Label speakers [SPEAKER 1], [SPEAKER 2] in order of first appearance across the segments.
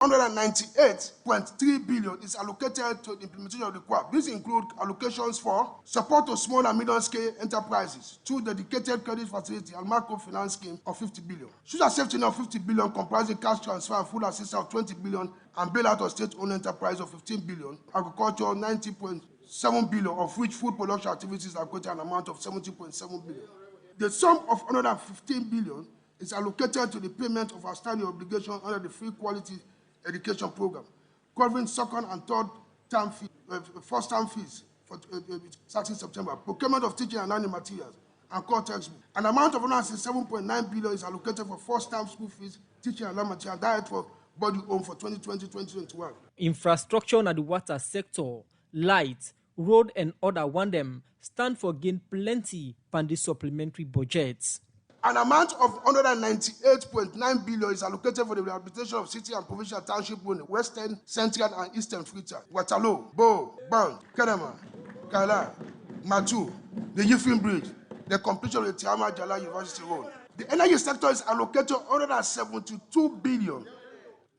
[SPEAKER 1] 198.3 billion is allocated to the implementation of the QUAP. These include allocations for support to small and medium-scale enterprises, two dedicated credit facility and microfinance scheme of 50 billion. Social safety net of 50 billion, comprising cash transfer and full assistance of 20 billion, and bailout of state-owned enterprise of 15 billion. Agriculture 90.7 billion, of which food production activities are quoted an amount of 70.7 billion. The sum of 115 billion is allocated to the payment of outstanding obligations under the free quality education program, covering second and third term fees, first term fees for 13 September, procurement of teaching and learning materials, and core textbook. An amount of 167.9 billion is allocated for first term school fees, teaching and learning materials, diet for body home for 2020-2021.
[SPEAKER 2] Infrastructure and the water sector, light, road and other one them stand for gain plenty from the supplementary budgets.
[SPEAKER 1] An amount of 198.9 billion is allocated for the rehabilitation of city and provincial township in Western, Central, and Eastern Freetown, Waterloo, Bo, Bond, Kedema, Kaila, Matu, the Yifin Bridge, the completion of the Tiama Jala University Road. The energy sector is allocated 172 billion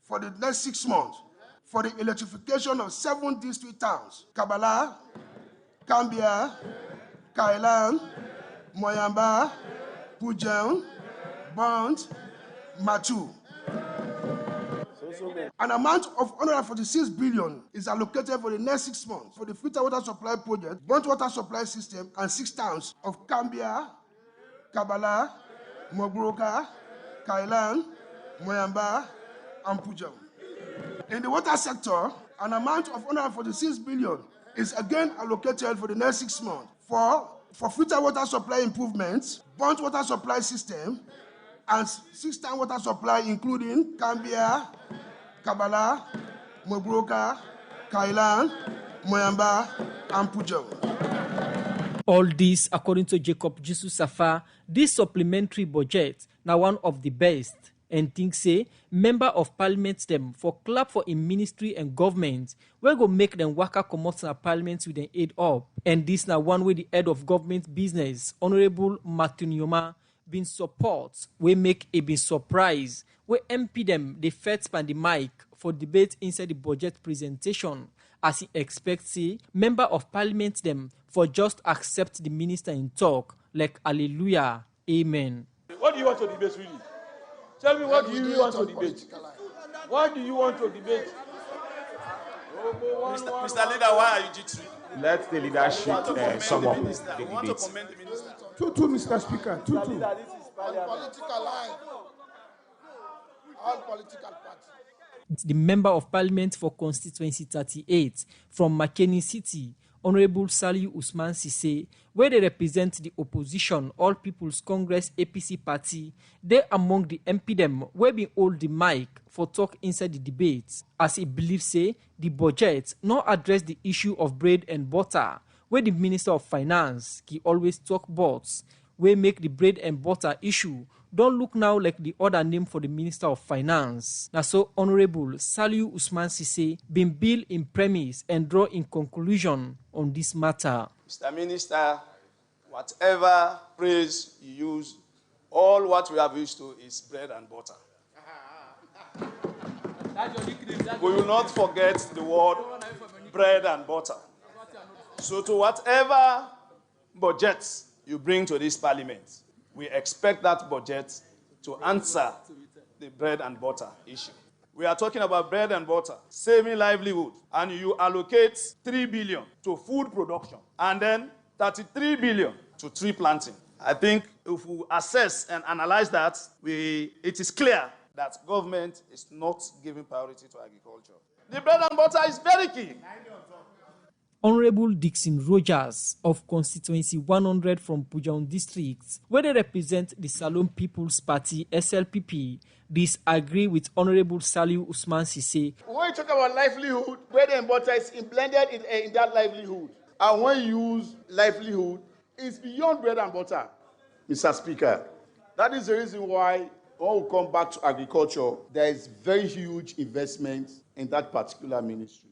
[SPEAKER 1] for the next 6 months for the electrification of 7 district towns: Kabala, Kambia, Kailan, Moyamba, Pujan, Bond, Matu. An amount of 146 billion is allocated for the next 6 months for the filter water supply project, burnt water supply system, and 6 towns of Kambia, Kabala, Mogoroka, Kailan, Moyamba, and Pujan. In the water sector, an amount of 146 billion is again allocated for the next 6 months for filter water supply improvements, burnt water supply system, and 6-time water supply, including Kambia, Kabala, Mogoroka, Kailan, Moyamba, and Pujan.
[SPEAKER 2] All this, according to Jacob Jesus Safa, this supplementary budget now one of the best, and think say member of parliament them for clap for in ministry and government we go make them waka comot na parliament with them aid up. And this now one way the head of government business, Honorable Martin Yoma, been support we make a been surprise we MP them they fed span the mic for debate inside the budget presentation, as he expects say member of parliament them for just accept the minister in talk like hallelujah, amen.
[SPEAKER 3] What do you want to debate really? Tell me, what do you want to debate? What do you want to debate?
[SPEAKER 4] Mr. Leader, why are you jittery?
[SPEAKER 5] Let the leadership sum up the debate.
[SPEAKER 1] Two, Mr. Speaker. Two.
[SPEAKER 3] Political
[SPEAKER 1] line. All political parties.
[SPEAKER 2] The member of parliament for constituency 38 from Makeni City, Honorable Saliu Usman Sise, where they represent the opposition All People's Congress APC party, they among the MP them where be hold the mic for talk inside the debates, as he believes say the budget not address the issue of bread and butter, where the Minister of Finance he always talk about, where make the bread and butter issue don't look now like the other name for the Minister of Finance. Now so Honorable Saliu Usman Sise been bill in premise and draw in conclusion on this matter.
[SPEAKER 4] Mr. Minister, whatever phrase you use, all what we have used to is bread and butter. We will not forget the word bread and butter. So to whatever budget you bring to this parliament, we expect that budget to answer the bread and butter issue. We are talking about bread and butter, saving livelihood, and you allocate 3 billion to food production, and then 33 billion to tree planting. I think if we assess and analyze that, it is clear that government is not giving priority to agriculture. The bread and butter is very key.
[SPEAKER 2] Honorable Dixon Rogers of constituency 100 from Pujan district, where they represent the Salome People's Party SLPP, disagree with Honorable Saliu Usman Sise.
[SPEAKER 3] When you talk about livelihood, bread and butter is blended in that livelihood. And when you use livelihood, it's beyond bread and butter, Mr. Speaker. That is the reason why when we come back to agriculture, there is very huge investment in that particular ministry.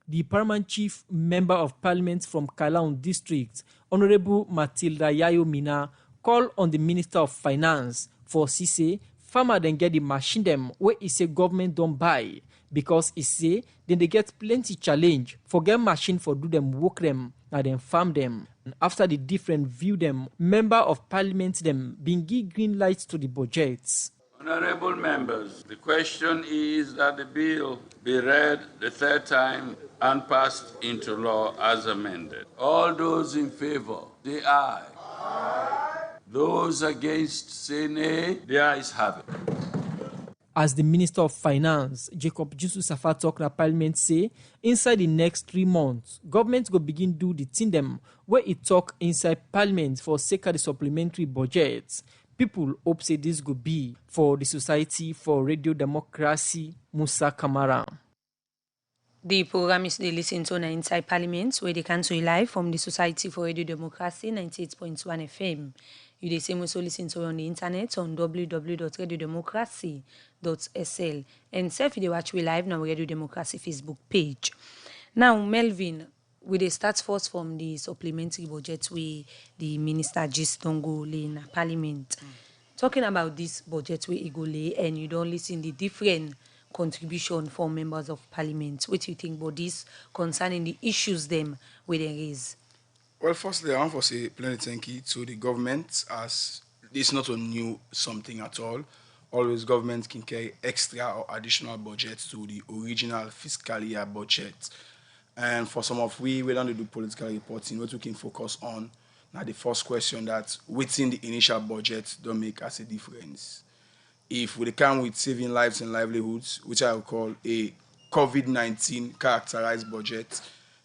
[SPEAKER 2] The Paramount Chief Member of Parliament from Kalaun District, Honorable Matilda Yayo Mina, called on the Minister of Finance for Sise, farmer then get the machine them where he say government don't buy, because e say dem dey get plenty challenge for get machine for do dem work dem na dem farm dem. After the different view dem, member of parliament dem bin give green light to the budget.
[SPEAKER 6] Honorable members, the question is that the bill be read the third time and passed into law as amended. All those in favor, say aye. Those against, say nay. The ayes have it.
[SPEAKER 2] As the Minister of Finance, Jacob Jusu-Safar tok na parliament say, inside the next 3 months, government go begin do the thing dem wey e tok inside parliament for sake of the supplementary budget. People hope say this go be for the Society for Radio Democracy, Musa Kamara.
[SPEAKER 7] The program is they listen to na Inside Parliament, where they can see live from the Society for Radio Democracy 98.1 FM. You dey same also listen to on the internet on www.radiodemocracy.sl and self they watch we live now Radio Democracy Facebook page. Now, Melvin, we dey start first from the supplementary budget where the minister just don't go lay in parliament. Talking about this budget where he go lay and you don't listen the different contribution from members of parliament. What do you think about this concerning the issues them where they raise?
[SPEAKER 8] Well, firstly, I want to say plenty thank you to the government, as this is not a new something at all. Always government can carry extra or additional budget to the original fiscal year budget. And for some of we don't do political reporting, what we can focus on now the first question that within the initial budget don't make us a difference. If we come with saving lives and livelihoods, which I will call a COVID-19 characterized budget,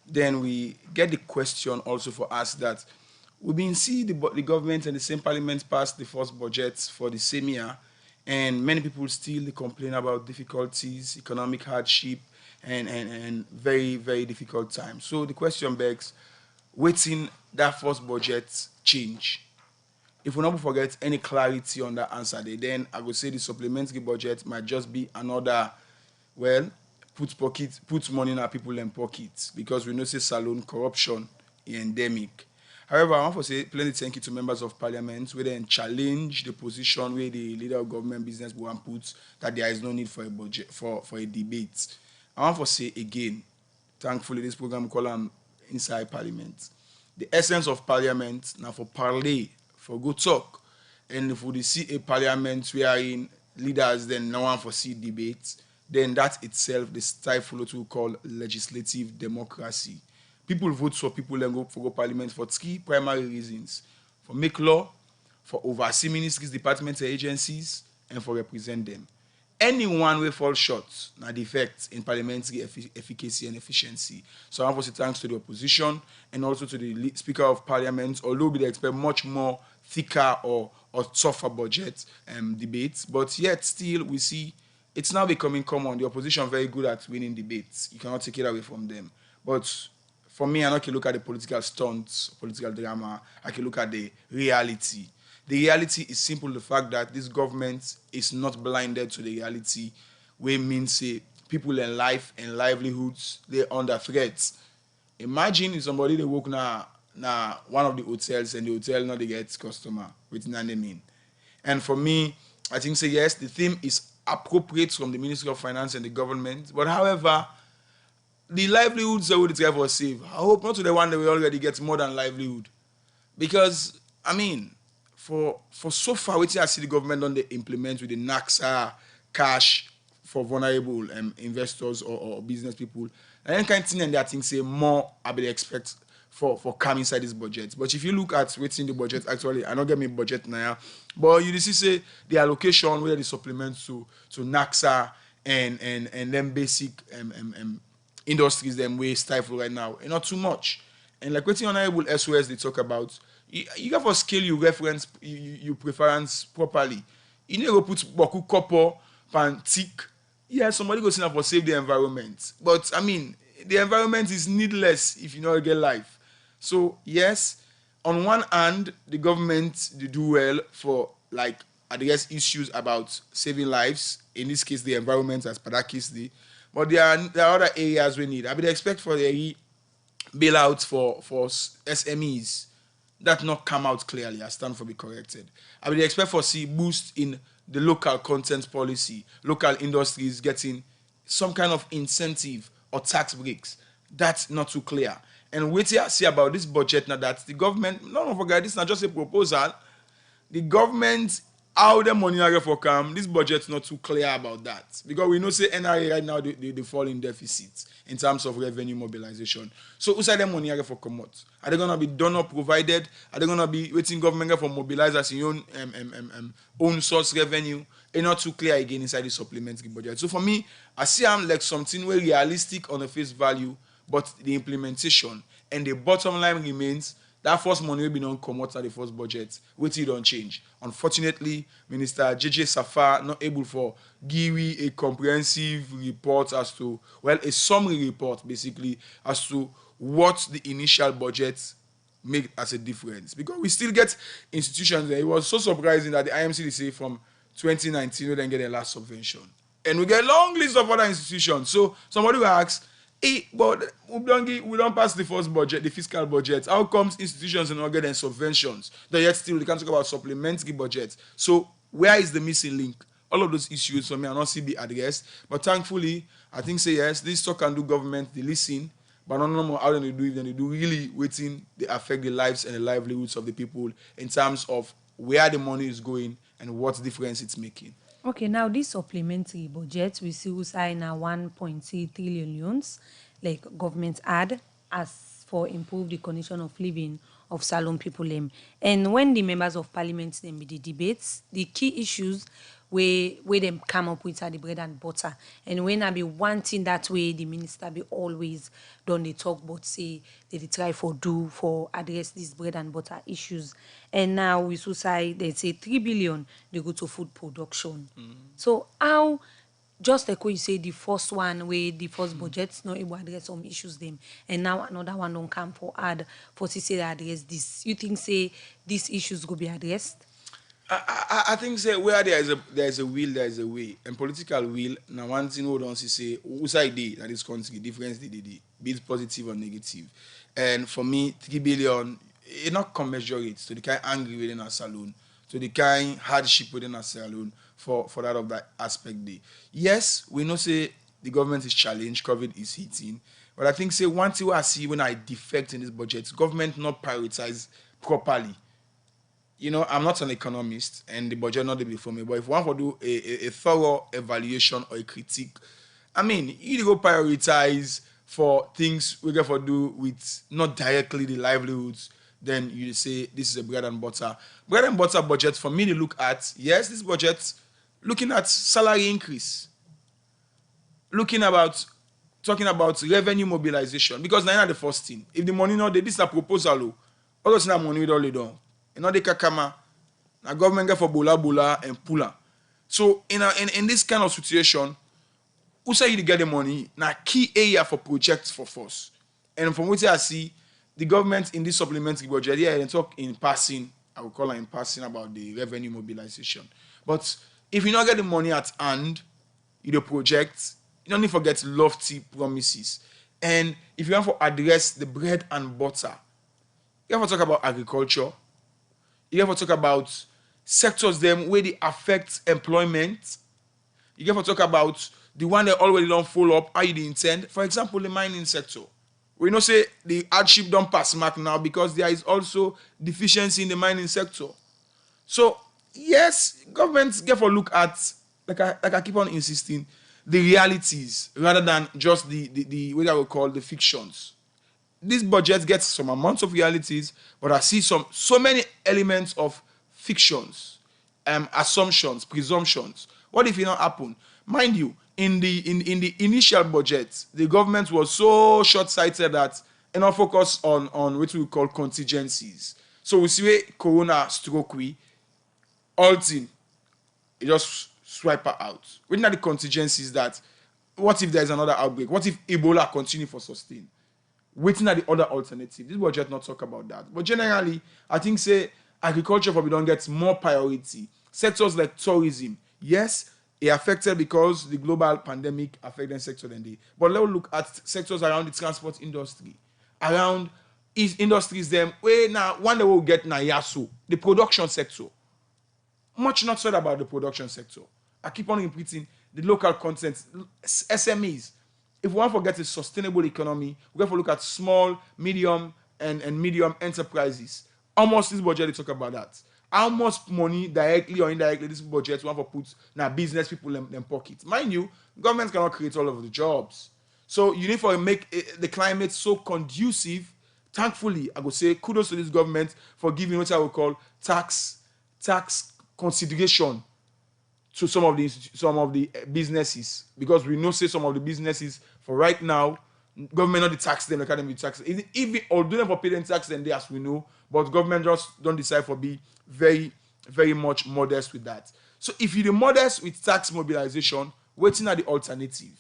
[SPEAKER 8] then we get the question also for us that we've been seeing the government and the same parliament pass the first budget for the same year, and many people still complain about difficulties, economic hardship, and very, very difficult times. So the question begs, waiting that first budget change? If we not forget any clarity on that answer, then I would say the supplementary budget might just be another, well, put money in our people in pockets, because we know say salon corruption is endemic. However, I want to say plenty thank you to members of parliament where then challenge the position where the leader of government business will put that there is no need for a budget for a debate. I want to say again, thankfully this program called Inside Parliament. The essence of parliament now for parley, for good talk, and if we see a parliament wherein leaders then no one foresee debates, then that itself the stifle what we call legislative democracy. People vote for people and go for parliament for 3 primary reasons: for make law, for oversee ministries, departments, and agencies, and for represent them. Anyone will fall short now defect in parliamentary efficacy and efficiency. So I want to say thanks to the opposition and also to the Speaker of Parliament, although we expect much more thicker or tougher budget debates, but yet still we see it's now becoming common. The opposition very good at winning debates. You cannot take it away from them. But for me, I can look at the political stunts, political drama. I can look at the reality. The reality is simple: the fact that this government is not blinded to the reality, which means people in life and livelihoods, they're under threat. Imagine if somebody they work now one of the hotels and the hotel not they get customer with name. And for me, I think yes, the theme is appropriate from the Ministry of Finance and the government. But however, the livelihoods that we try for save, I hope not to the one that we already get more than livelihood. Because, I mean, for so far, which I see the government on the implement with the NAXA cash for vulnerable investors or business people, and then kind of thing and that thing say more I would expect for come inside this budget. But if you look at what's in the budget, actually, I don't get me budget now, but you see say the allocation where the supplements to NAXA and them basic industries them way stifle right now, and not too much. And like what's honorable SOS they talk about, you got to scale your reference, your preference properly. You need to put boku copper pan tick. Yeah, somebody goes in for save the environment. But I mean, the environment is needless if you not get life. So yes, on one hand, the government they do well for like address issues about saving lives. In this case, the environment as Padakis did. But there are other areas we need. I would expect for the bailouts for SMEs that not come out clearly. I stand for be corrected. I would expect for see boost in the local content policy, local industries getting some kind of incentive or tax breaks. That's not too clear. And what I see about this budget now that the government, don't forget, this is not just a proposal. The government, how the money are for come, this budget's not too clear about that. Because we know say NRA right now, they fall in deficit in terms of revenue mobilization. So who say the money are for come out? Are they gonna be done or provided? Are they gonna be waiting government for mobilize as your own source revenue? It's not too clear again inside the supplementary budget. So for me, I see I'm like something very realistic on the face value, but the implementation and the bottom line remains that first money will be non come out at the first budget, which it don't change. Unfortunately, Minister JJ Safar not able for give a comprehensive report as to, well, a summary report basically as to what the initial budget make as a difference. Because we still get institutions there. It was so surprising that the IMCDC from 2019 we then get a last subvention. And we get a long list of other institutions. So somebody will ask, hey, but we don't pass the first budget, the fiscal budget. How comes institutions are not getting subventions? But yet still they can't talk about supplementary budgets. So where is the missing link? All of those issues for me are not see be addressed. But thankfully, I think say yes, this talk can do government, they listen, but I don't know how they do it, then they do really waiting, they affect the lives and the livelihoods of the people in terms of where the money is going and what difference it's making.
[SPEAKER 7] Okay, now this supplementary budget, we see we sign now 1.3 trillion loans, like government add as for improve the condition of living of Salone people. And when the members of parliament them be the debates, the key issues where them come up with are the bread and butter. And when I be wanting that way, the minister be always done the talk, but say they try for address these bread and butter issues. And now we say they say 3 billion they go to food production. So how, just like what you say, the first one where the first budget's not able to address some issues them, and now another one don't come for add for to say that address this. You think say these issues go be addressed?
[SPEAKER 8] I think say where there is a will, there is a way. And political will, now one thing we don't see say whose idea that is country difference be it positive or negative. And for me, 3 billion, it not commensurate to the kind of angry within a Salone, to the kind of hardship within a Salone for that of that aspect day. Yes, we know say the government is challenged, COVID is hitting, but I think say one thing I see when I defect in this budget, government not prioritize properly. You know, I'm not an economist and the budget not be for me, but if one for do a thorough evaluation or a critique, I mean, you go prioritize for things we get for do with not directly the livelihoods, then you say this is a bread and butter. Bread and butter budget for me to look at, yes, this budget looking at salary increase, talking about revenue mobilization, because now the first thing. If the money not there, this is a proposal, all those money we don't lay down. You know the kakama, the government get for bola and pula. So in this kind of situation, who say you get the money? Now key area for projects for force. And from what I see, the government in this supplementary budget, yeah, they talk in passing. I will call it in passing about the revenue mobilization. But if you not get the money at hand, you the project, you don't need to forget lofty promises. And if you want to address the bread and butter, you have to talk about agriculture. You have to talk about sectors them where they affect employment. You have to talk about the one that already don't follow up, how you intend. For example, the mining sector. We know say the hardship don't pass mark now because there is also deficiency in the mining sector. So yes, governments get for look at, like I keep on insisting, the realities rather than just the what I would call the fictions. This budget gets some amounts of realities, but I see so many elements of fictions, assumptions, presumptions. What if it not happen? Mind you, in the initial budget, the government was so short-sighted that it not focus on what we call contingencies. So we see where Corona stroke all thing, it just swipe her out. We know the contingencies that what if there is another outbreak? What if Ebola continue for sustain? Waiting at the other alternative. This budget not talk about that. But generally, I think say agriculture probably don't get more priority. Sectors like tourism, yes, it affected because the global pandemic affected sector than they. But let's look at sectors around the transport industry, around industries them where now one day we'll get na yasu, the production sector. Much not said about the production sector. I keep on repeating, the local content, SMEs. If we want to get a sustainable economy, we have to look at small, medium, and medium enterprises. Almost this budget, they talk about that. How much money, directly or indirectly, this budget we want to put now business people in them pockets. Mind you, government cannot create all of the jobs. So you need to make the climate so conducive. Thankfully, I would say kudos to this government for giving what I would call tax consideration to some of the businesses, because we know say some of the businesses for right now, government not the tax them, the academy tax. Even although they for pay them tax them, as we know, but government just don't decide for be very, very much modest with that. So if you're modest with tax mobilization, waiting at the alternative.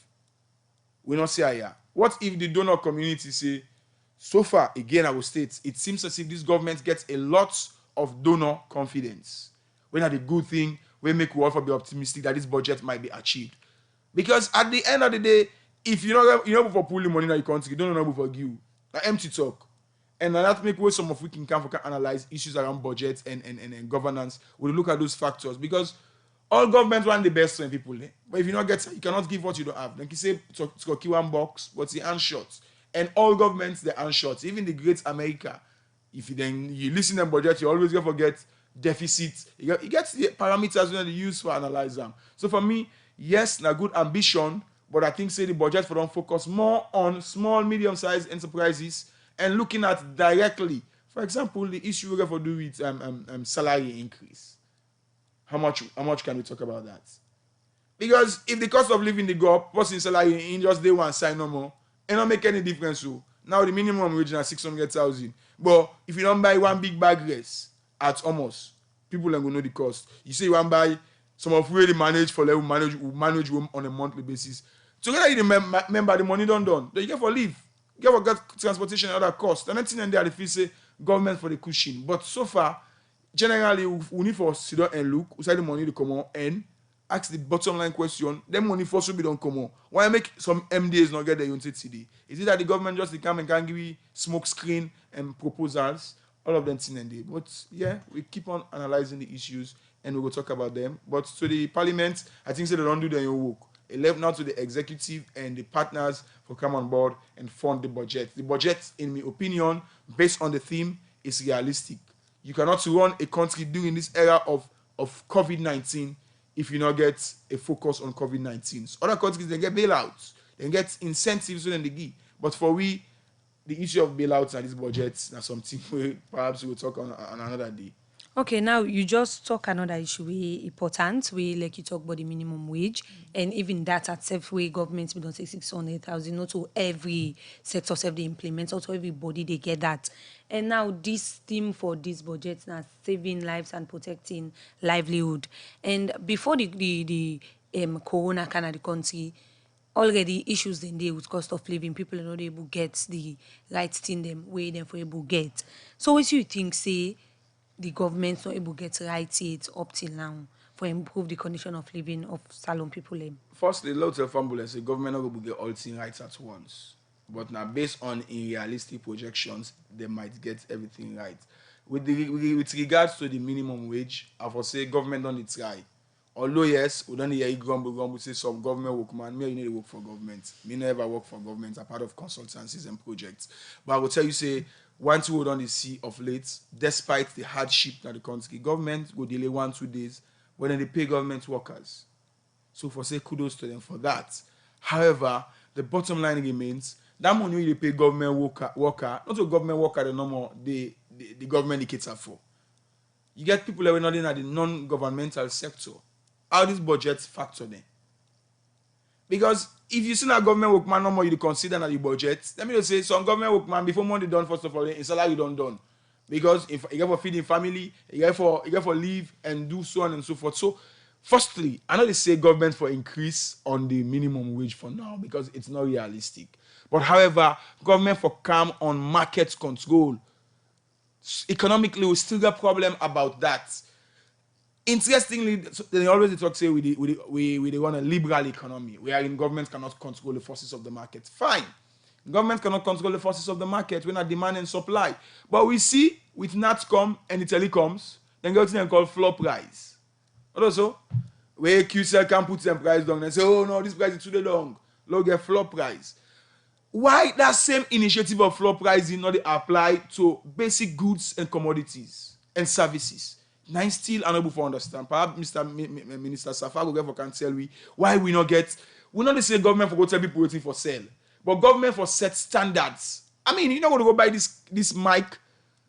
[SPEAKER 8] We not say here. What if the donor community say, so far, again I will state, it seems as if this government gets a lot of donor confidence. When are the good thing, we make we all be optimistic that this budget might be achieved. Because at the end of the day, if you're not for pulling money in your country, you don't know for you. Like empty talk. And that make way some of we can analyze issues around budget and governance. We'll look at those factors. Because all governments want the best for people. But if you not get, you cannot give what you don't have. Like you say, it's got one box, but it's unshort. And all governments, they're unshort. Even the great America, if you listen to budget, you always gonna forget deficit. You get the parameters when they use for analyze them. So for me, yes, na good ambition, but I think say the budget for them focus more on small, medium-sized enterprises and looking at directly, for example, the issue we're going to do with salary increase. How much can we talk about that? Because if the cost of living they go up, what's in salary in just day one sign no more, it don't make any difference. So now the minimum wage is 600,000. But if you don't buy one big bag rice at almost, people are going to know the cost. You say you want to buy some of where they manage for level manage on a monthly basis. Together you remember the money done. Then you get for leave. You get for transportation and other costs. And nothing in there they feel say government for the cushion. But so far, generally we need for sit down and look, we say the money to come on and ask the bottom line question, then money for should be don't come on. Why make some MDAs not get the unit today? Is it that the government just come and can give you smoke screen and proposals? All of them thing and day. But yeah, we keep on analyzing the issues and we will talk about them. But to the parliament, I think so they don't do their own work. It left now to the executive and the partners for come on board and fund the budget. The budget, in my opinion, based on the theme, is realistic. You cannot run a country during this era of COVID-19 if you not get a focus on COVID-19. So other countries, they get bailouts. They get incentives when they give. But for we, the issue of bailouts and this budget is something we perhaps we'll talk on another day.
[SPEAKER 7] Okay, now you just talk another issue we important. We like you talk about the minimum wage, and even that at self-way government we don't say 600,000. Not to every sector self they implement, also everybody they get that. And now this theme for this budget now saving lives and protecting livelihood. And before the corona kind of the country, already issues in there with cost of living, people are not able to get the right thing them way them for able to get. So what do you think say the government's not able to get right yet up till now for improve the condition of living of Salon people?
[SPEAKER 8] Firstly, lots of ambulance, the government not going to get all things right at once. But now, based on realistic projections, they might get everything right. With regards to the minimum wage, I would say government don't try. Although yes, we don't hear you grumble, say some government workman, me you need to work for government. Me never work for government, a part of consultancies and projects. But I will tell you, say, once we don't see of late, despite the hardship that the country, government will delay 1-2 days, but then they pay government workers. So for say kudos to them for that. However, the bottom line remains, that money they pay government worker, not a government worker the normal the government cater for. You get people that are not in the non-governmental sector. How this budget factor then? Because if you see a government workman no more, you consider that the budget. Let me just say, some government workman before money done, first of all, in salary done. Because if you get for feeding family, you get for leave and do so on and so forth. So, firstly, I know they say government for increase on the minimum wage for now because it's not realistic. But however, government for calm on market control. Economically, we still got problem about that. Interestingly, they always talk say we want a liberal economy wherein government cannot control the forces of the market. Fine. Government cannot control the forces of the market when a demand and supply. But we see with NATCOM and the telecoms, then go to them called floor price. Also, where QCell can put them price down and say, oh no, this price is too long. Look get floor price. Why that same initiative of floor pricing not apply to basic goods and commodities and services? Now still unable to understand. Perhaps Minister Safago can tell me why we not the same government for go tell people waiting for sale, but government for set standards. I mean, you're not going to go buy this mic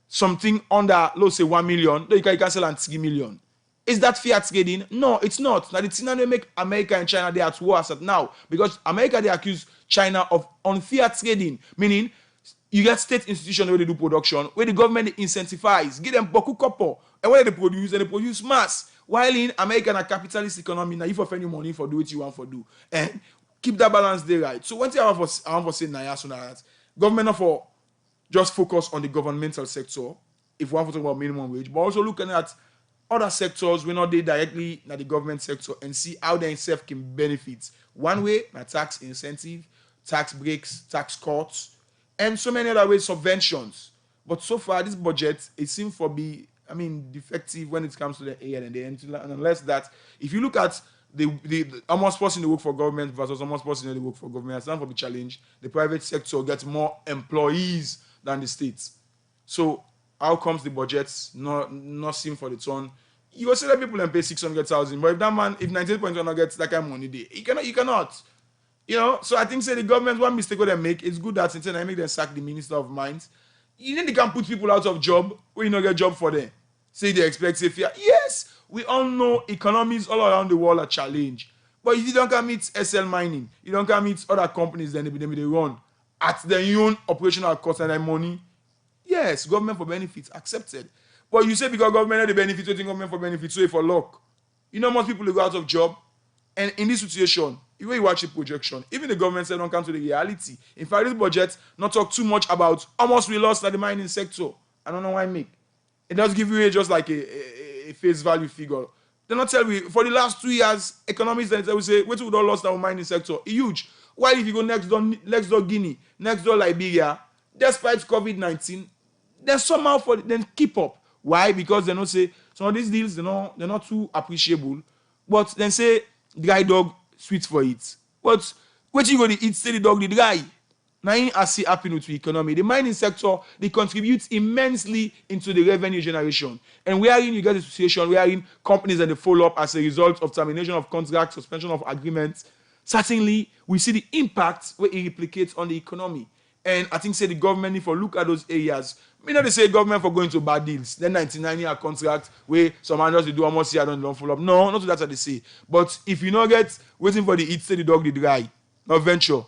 [SPEAKER 8] something under, let's say 1 million, then you can sell at 3 million. Is that fair trading? No, it's not. Now the thing that make America and China they at war as at now, because America they accuse China of unfair trading, meaning you get state institutions where they do production, where the government they incentivize, give them boku couple, and when they produce mass. While in American a capitalist economy, now if you find money for do what you want for do, and keep that balance there right. So one thing I want for say now, so that government not for just focus on the governmental sector, if we want to talk about minimum wage, but also looking at other sectors we not they directly in the government sector and see how they themselves can benefit. One way, tax incentive, tax breaks, tax cuts, and so many other ways, subventions. But so far, this budget, it seems to be, defective when it comes to the area and the end. Unless that, if you look at the almost person they work for government versus almost person they work for government, it's not for the challenge. The private sector gets more employees than the states. So how comes the budgets not seem for the turn? You go say that people and pay 600,000, but if 98.1 not gets that kind of money, you cannot. So I think say the government, one mistake what they make, it's good that instead they make them sack the Minister of Mines. You think they can put people out of job when you not get job for them. Say they expect safe fear. Yes, we all know economies all around the world are challenged. But if you don't come meet SL Mining, you don't come meet other companies, then they run at their own operational cost and their money. Yes, government for benefits, accepted. But you say because government had the benefits, you think government for benefits, so for luck. Most people will go out of job. And in this situation, if you watch the projection, even the government said don't come to the reality. In fact, this budget not talk too much about almost we lost at the mining sector. I don't know why I make. It does give you just like a face value figure. They not tell me for the last 2 years, economists then will say, what we don't lost our mining sector? Huge. Why if you go next door Guinea, next door Liberia, despite COVID-19, then somehow then keep up. Why? Because they don't say some of these deals they're not too appreciable. But then say dry dog sweet for it. But what you gonna eat? Say the dog the dry. Now I see happening with the economy. The mining sector they contribute immensely into the revenue generation. And wherein you get a situation wherein companies that they follow up as a result of termination of contracts, suspension of agreements, certainly we see the impact where it replicates on the economy. And I think say the government need to look at those areas. Me not they say government for going to bad deals. Then 99-year contract where some others they do almost here don't follow up. No, not that they say. But if you not get waiting for the eat, say the dog the dry. No venture.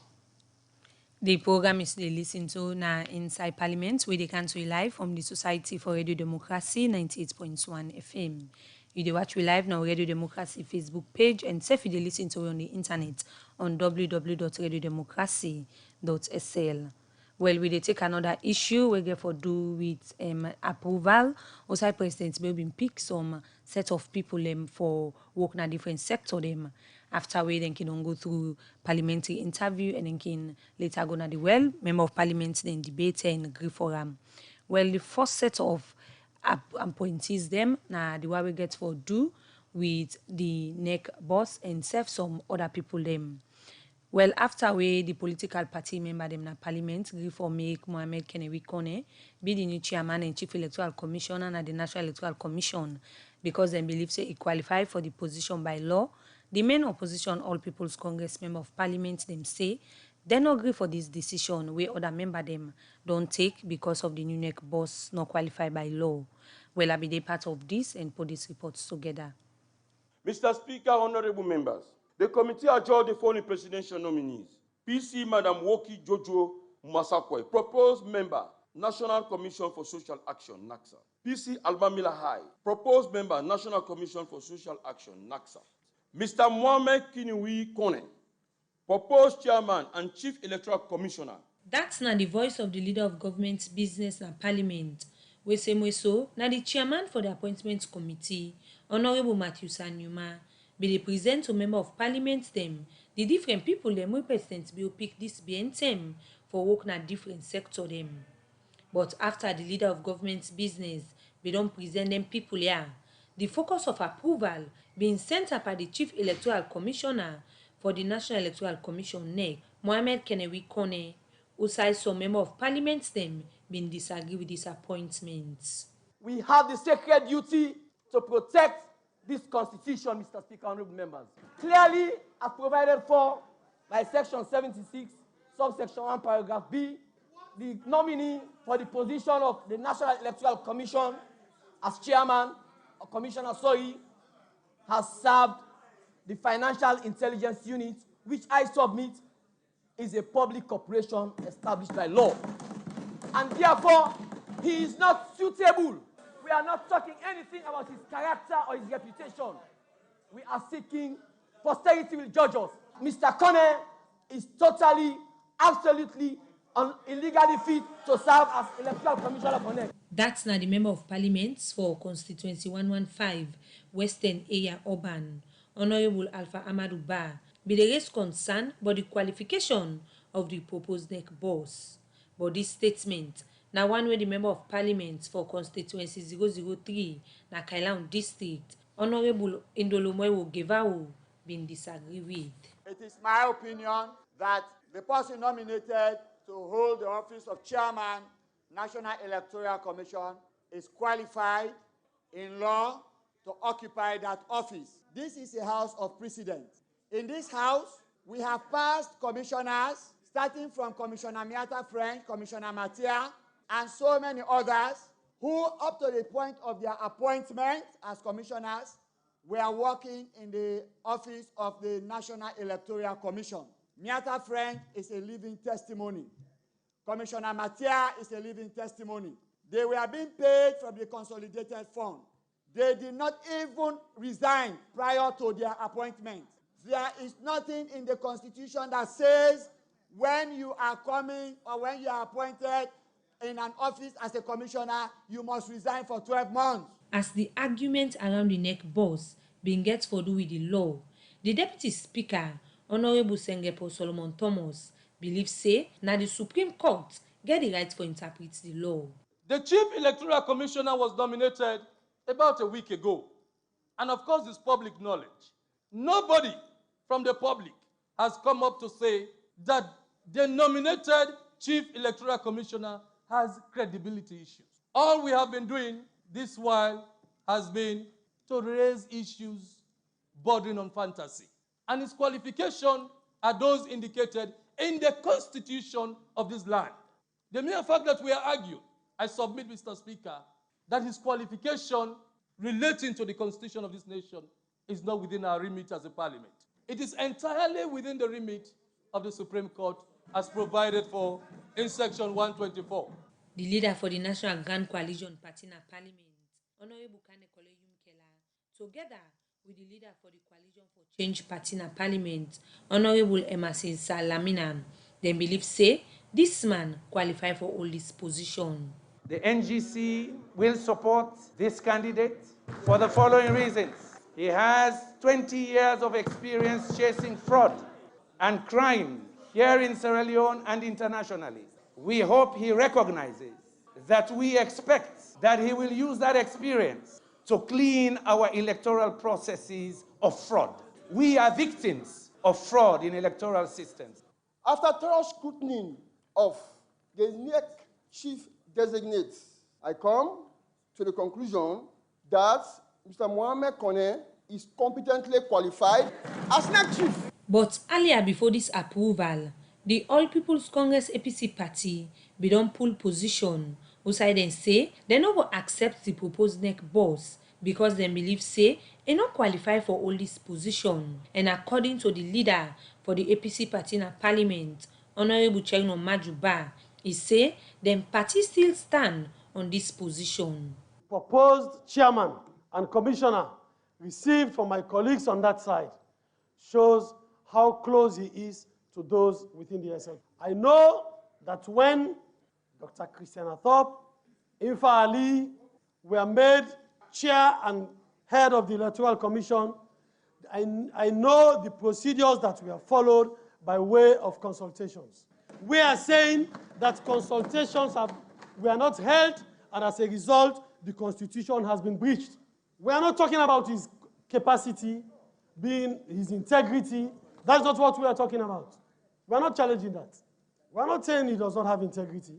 [SPEAKER 7] The program is they listen to now inside Parliament where they can see live from the Society for Radio Democracy 98.1 FM. You dey watch we live now Radio Democracy Facebook page and if you dey listen to on the internet on www.radiodemocracy.sl. Well, we dey take another issue we get for do with approval. Also, President Bill pick some set of people for work in a different sector them. After we then can go through parliamentary interview and then can later go to the member of parliament then debate and agree forum. Well, the first set of appointees them now the way we get for do with the NEC boss and serve some other people them. Well, after we the political party member them na parliament agree for make Mohamed Kenewi Kone be the new chairman and chief electoral commissioner and the National Electoral Commission because they believe say he qualify for the position by law. The main opposition, All People's Congress member of parliament, them say they no agree for this decision where other member them don't take because of the new NEC boss not qualified by law. Well, I be they part of this and put these reports together.
[SPEAKER 9] Mr. Speaker, honorable members, the committee adjourned the following presidential nominees. PC Madam Woki Jojo Masakwe, proposed member, National Commission for Social Action, NACSA. PC Albamila High, proposed member, National Commission for Social Action, NACSA. Mr. Mohamed Kenewi Kone, proposed chairman and chief electoral commissioner.
[SPEAKER 7] That's not the voice of the leader of government, business and parliament. We say so, now the chairman for the appointment committee, Honorable Matthew Sanyuma, be the present to member of parliament them, the different people them we President Bill pick this BNTM for work in different sector them. But after the leader of government's business, we don't present them people here. The focus of approval being sent up by the Chief Electoral Commissioner for the National Electoral Commission (NEC), Mohammed Kenewi Kone, who said some member of parliament them been disagree with these appointments.
[SPEAKER 10] We have the sacred duty to protect this constitution, Mr. Speaker, honorable members. Clearly, as provided for by Section 76, subsection 1, paragraph B, the nominee for the position of the National Electoral Commission as chairman, or Commissioner Soi, has served the Financial Intelligence Unit, which I submit is a public corporation established by law. And therefore, he is not suitable. We are not talking anything about his character or his reputation. We are seeking posterity will judge us. Mr. Kone is totally, absolutely, illegally fit to serve as Electoral Commissioner for NEC.
[SPEAKER 7] That's now the Member of Parliament for Constituency 115, Western Area Urban, Honorable Alpha Amadou Ba, be the raised concern about the qualification of the proposed NEC boss. But this statement, now one way the Member of Parliament for Constituency 003, na Kailan District, Honorable Indolomoyo Gevao, been disagree with.
[SPEAKER 11] It is my opinion that the person nominated to hold the office of Chairman, National Electoral Commission, is qualified in law to occupy that office. This is a house of precedent. In this house, we have passed commissioners, starting from Commissioner Miata French, Commissioner Matia, and so many others, who, up to the point of their appointment as commissioners, were working in the office of the National Electoral Commission. Miata French is a living testimony. Commissioner Matia is a living testimony. They were being paid from the consolidated fund. They did not even resign prior to their appointment. There is nothing in the Constitution that says when you are coming or when you are appointed in an office as a commissioner, you must resign for 12 months.
[SPEAKER 7] As the argument around the NEC boss being gets for do with the law, the Deputy Speaker, Honorable Sengepo Solomon Thomas, believes say now the Supreme Court get the right to interpret the law.
[SPEAKER 9] The Chief Electoral Commissioner was nominated about a week ago. And of course, it's public knowledge. Nobody from the public has come up to say that the nominated Chief Electoral Commissioner has credibility issues. All we have been doing this while has been to raise issues bordering on fantasy. And his qualifications are those indicated in the Constitution of this land. The mere fact that we are arguing, I submit, Mr. Speaker, that his qualification relating to the Constitution of this nation is not within our remit as a parliament. It is entirely within the remit of the Supreme Court as provided for in Section 124.
[SPEAKER 7] The leader for the National Grand Coalition Patina Parliament, Honorable Kane Koleyum Kela, together with the leader for the Coalition for Change Patina Parliament, Honorable Emerson Salamina, they believe say this man qualified for all this position.
[SPEAKER 12] The NGC will support this candidate for the following reasons. He has 20 years of experience chasing fraud and crime here in Sierra Leone and internationally. We hope he recognizes that we expect that he will use that experience to clean our electoral processes of fraud. We are victims of fraud in electoral systems.
[SPEAKER 13] After thorough scrutiny of the NEC chief designates, I come to the conclusion that Mr. Mohammed Kone is competently qualified as NEC chief.
[SPEAKER 7] But earlier before this approval, the All People's Congress APC party be don pull position, outside and say they no go accept the proposed NEC boss because they believe say they not qualify for all this position. And according to the leader for the APC party in parliament, Honorable Chegno Majuba, he say them party still stand on this position.
[SPEAKER 10] Proposed chairman and commissioner received from my colleagues on that side shows how close he is to those within the SL. I know that when Dr. Christiana Thorpe, Ifa Ali were made chair and head of the Electoral Commission, I know the procedures that were followed by way of consultations. We are saying that consultations were not held, and as a result, the Constitution has been breached.
[SPEAKER 14] We are not talking about his capacity, being his integrity. That's not what we are talking about. We are not challenging that. We are not saying he does not have integrity.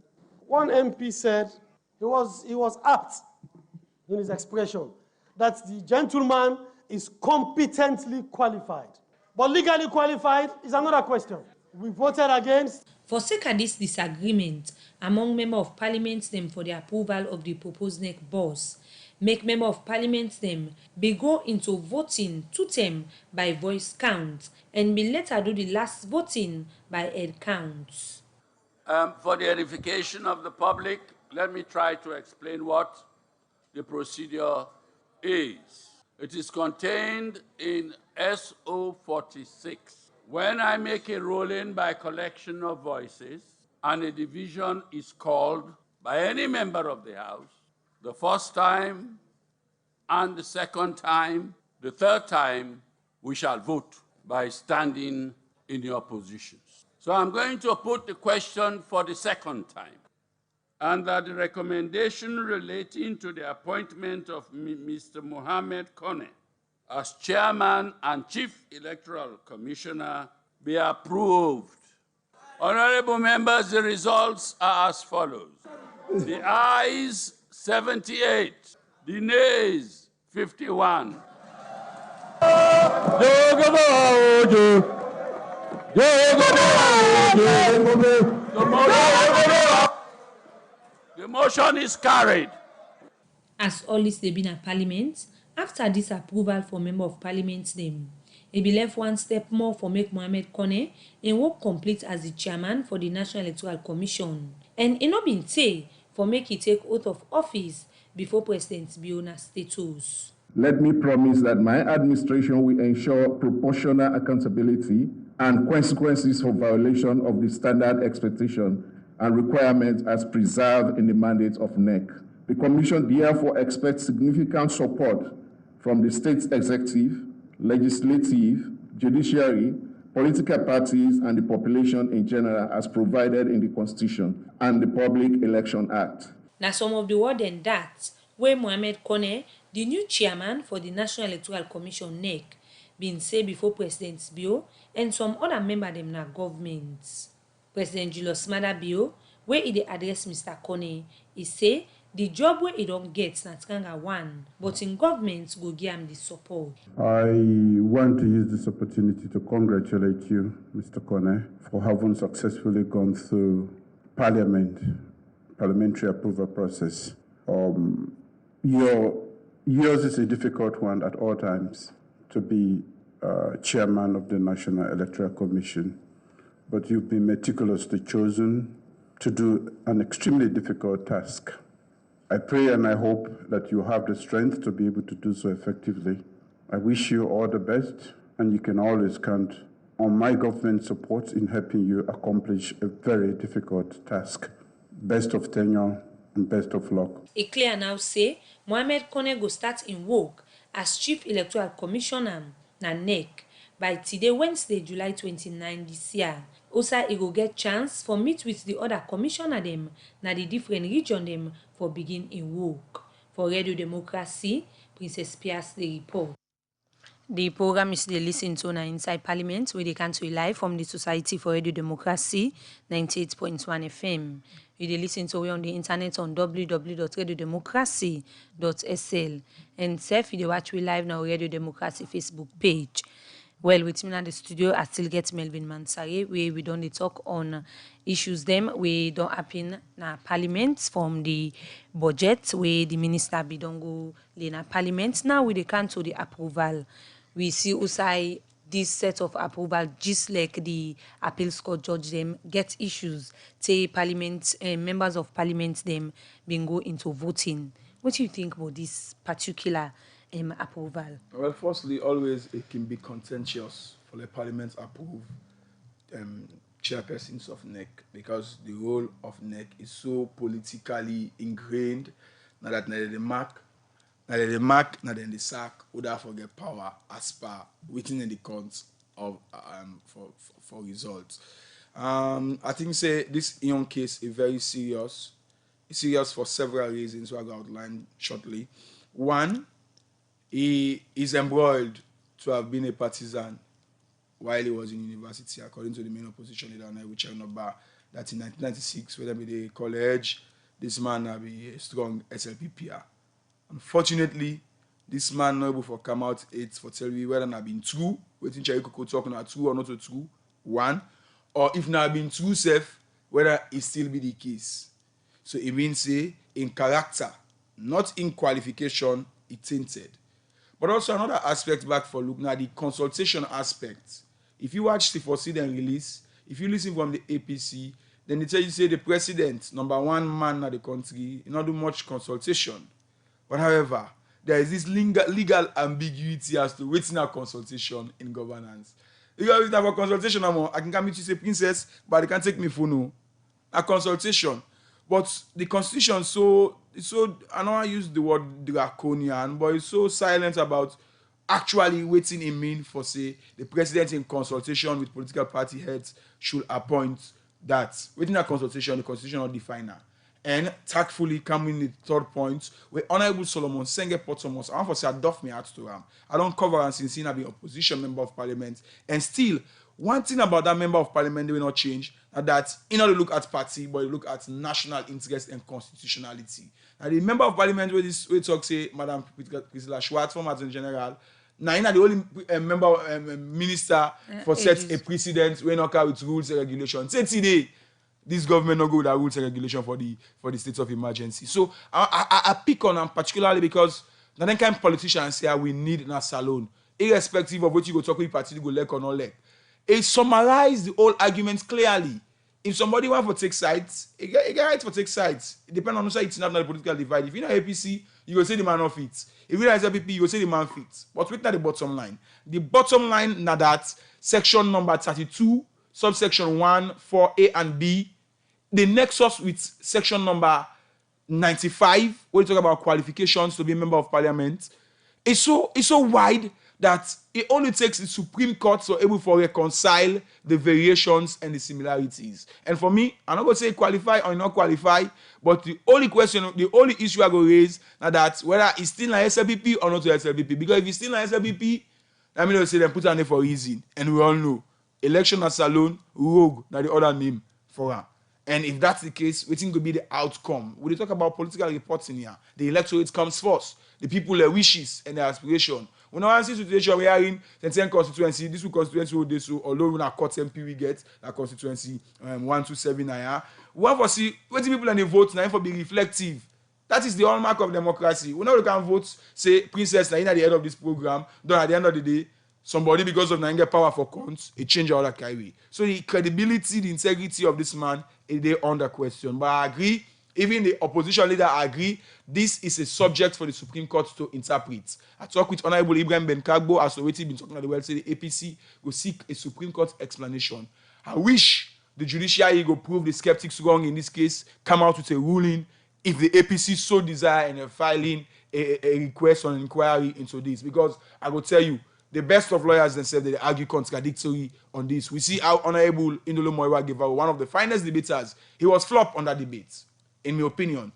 [SPEAKER 14] One MP said he was apt in his expression that the gentleman is competently qualified. But legally qualified is another question. We voted against.
[SPEAKER 7] For sake of this disagreement among Member of Parliament them for the approval of the proposed NEC boss, make Member of Parliament them be go into voting to them by voice count and be later do the last voting by head count.
[SPEAKER 6] For the edification of the public, let me try to explain what the procedure is. It is contained in SO 46. When I make a ruling by collection of voices and a division is called by any member of the House, the first time and the second time, the third time, we shall vote by standing in your positions. So I'm going to put the question for the second time, and that the recommendation relating to the appointment of Mr. Mohammed Kone as Chairman and Chief Electoral Commissioner be approved. Honorable members, the results are as follows. The ayes, 78. The nays, 51. The motion is carried.
[SPEAKER 7] As always they been at Parliament, after this approval for Member of Parliament them, it be left one step more for make Mohammed Kone and work complete as the chairman for the National Electoral Commission. And it not been say for make he take oath of office before President Biona's status.
[SPEAKER 15] Let me promise that my administration will ensure proportional accountability and consequences for violation of the standard expectation and requirements as preserved in the mandate of NEC. The Commission therefore expects significant support from the state executive, legislative, judiciary, political parties, and the population in general as provided in the Constitution and the Public Election Act.
[SPEAKER 7] Now some of the word and that, where Mohammed Kone, the new chairman for the National Electoral Commission NEC, been say before President Bio and some other member them na governments. President Julius Maada Bio, where he address Mr. Kone, he say the job where he don't get na Tkanga one, but in government go give him the support.
[SPEAKER 16] I want to use this opportunity to congratulate you, Mr. Kone, for having successfully gone through parliamentary approval process. Yours is a difficult one at all times to be chairman of the National Electoral Commission, but you've been meticulously chosen to do an extremely difficult task. I pray and I hope that you have the strength to be able to do so effectively. I wish you all the best, and you can always count on my government support in helping you accomplish a very difficult task. Best of tenure and best of luck.
[SPEAKER 7] It clear now say Mohammed Kone go start in work as Chief Electoral Commissioner na NEC by today, Wednesday, July 29 this year. Also, he go get chance for meet with the other commissioner them na the different region them for begin in work. For Radio Democracy, Princess Pierce the report. The program is the listen to na Inside Parliament, where they can to live from the Society for Radio Democracy, 98.1 FM. You dey listen to we on the internet on www.radiodemocracy.sl and self you dey watch we live now Radio Democracy Facebook page. Well, with me in the studio, I still get Melvin Mansare, where we don't talk on issues them we don't happen na Parliament from the budget where the minister be don't go na Parliament. Now we dey come to the approval. We see Usai this set of approval, just like the appeals court judge them get issues. Say Parliament members of Parliament them being go into voting. What do you think about this particular approval?
[SPEAKER 8] Well, firstly, always it can be contentious for the Parliament approve chairpersons of NEC, because the role of NEC is so politically ingrained. Now that neither the mark, neither the sack would have forget power as per written in the counts of for results. I think say this young case is very serious. It's serious for several reasons, which I'll outline shortly. One, He is embroiled to have been a partisan while he was in university, according to the main opposition leader, Honorable Chernobyl, that in 1996, when they be college, this man had be a strong SLP PR. Unfortunately, this man not able to come out for tell me whether not been true, waiting Cherikoko talking about true or not true, one, or if not been true safe, whether it still be the case. So it means say in character, not in qualification, it tainted. But also another aspect back for looking at the consultation aspect. If you watch the foreseen and release, if you listen from the APC, then they tell you say the president, number one man in the country, not do much consultation. But however, there is this legal ambiguity as to what's in a consultation in governance. Because if have a consultation, I can come to say princess, but they can't take me for no. A consultation. But the constitution so I know I use the word draconian, but it's so silent about actually waiting in mean for say the president in consultation with political party heads should appoint that. Within a consultation, the constitution will define that. And tactfully coming in the third point, where Honorable Solomon Senge Potomos, I want to say I doff me out to him. I don't cover him since he have been opposition member of parliament. And still, one thing about that member of parliament they will not change, that he not look at party, but he look at national interest and constitutionality. Now the member of parliament where this we talk say, Madam Priscilla Schwartz, former Attorney General, now he's the only member minister for set a precedent when not with rules and regulations. Say today, this government not go with the rules and regulation for the state of emergency. So I pick on them particularly because now then kind of politicians say we need in a salon, irrespective of what you go talk with party, you go like or not like. It summarize the whole argument clearly. If somebody want to take sides, it get right for take sides. It depends on who side it's not the political divide. If you're not APC, you go say the man off it. If you're not SLPP, you go say the man fits. But with that the bottom line. The bottom line now that section number 32, subsection 1, 4A and B, the nexus with section number 95, where you talk about qualifications to be a member of parliament, is so wide that it only takes the Supreme Court to able to reconcile the variations and the similarities. And for me, I'm not going to say qualify or not qualify, but the only issue I go raise is that whether it's still an SLPP or not to SLPP. Because if it's still an SLPP, I mean, say them put on it for reason. And we all know, election as alone, rogue, now the other name for her. And if that's the case, what could be the outcome? We talk about political reports in here. The electorate comes first. The people, their wishes and their aspiration. When I see situation we are in, the 10 constituency, this will constituency will this will, although we not cut MP we get that constituency 127 here. We want to see what the people and they vote now for be reflective. That is the hallmark of democracy. We know we can vote, say, princess, now at the end of this program, then at the end of the day, somebody because of get power for counts, it change all that carry. So the credibility, the integrity of this man, they under question. But I agree, even the opposition leader agree, this is a subject for the Supreme Court to interpret. I talk with Honorable Ibrahim Ben Kagbo, as already been talking about the world, say the APC will seek a Supreme Court explanation. I wish the judiciary will prove the skeptics wrong in this case, come out with a ruling if the APC so desire and filing a request on inquiry into this. Because I will tell you, the best of lawyers themselves, they argue contradictory on this. We see how Honorable Indolo Moiwa Guevara, one of the finest debaters, he was flop on that debate, in my opinion.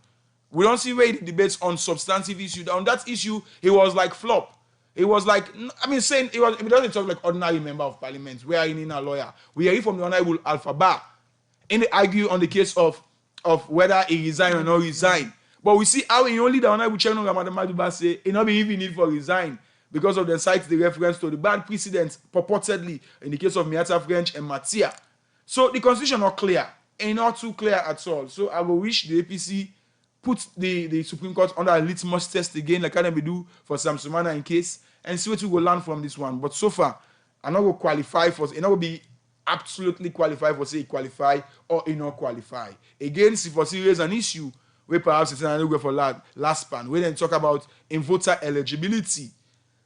[SPEAKER 8] We don't see where he debates on substantive issues. On that issue, he was like flop. He was like, I mean, saying, he doesn't talk like ordinary member of parliament. We are in a lawyer. We hear from the Honorable Alphaba. And they argue on the case of whether he resign or not resign. But we see how he only the Honorable Cherno Ramadamaduba say, he not be even need for resign. Because of the cite the reference to the bad precedents purportedly in the case of Miata French and Matia. So the constitution not clear, and not too clear at all. So I will wish the APC put the Supreme Court under a litmus test again, like we do for Sam Sumana in case, and see what we will learn from this one. But so far, I'm not going to qualify for, it not going to be absolutely qualified for say qualify or not qualify. Again, if for serious an issue, where perhaps it's an go for last span, we then talk about in voter eligibility.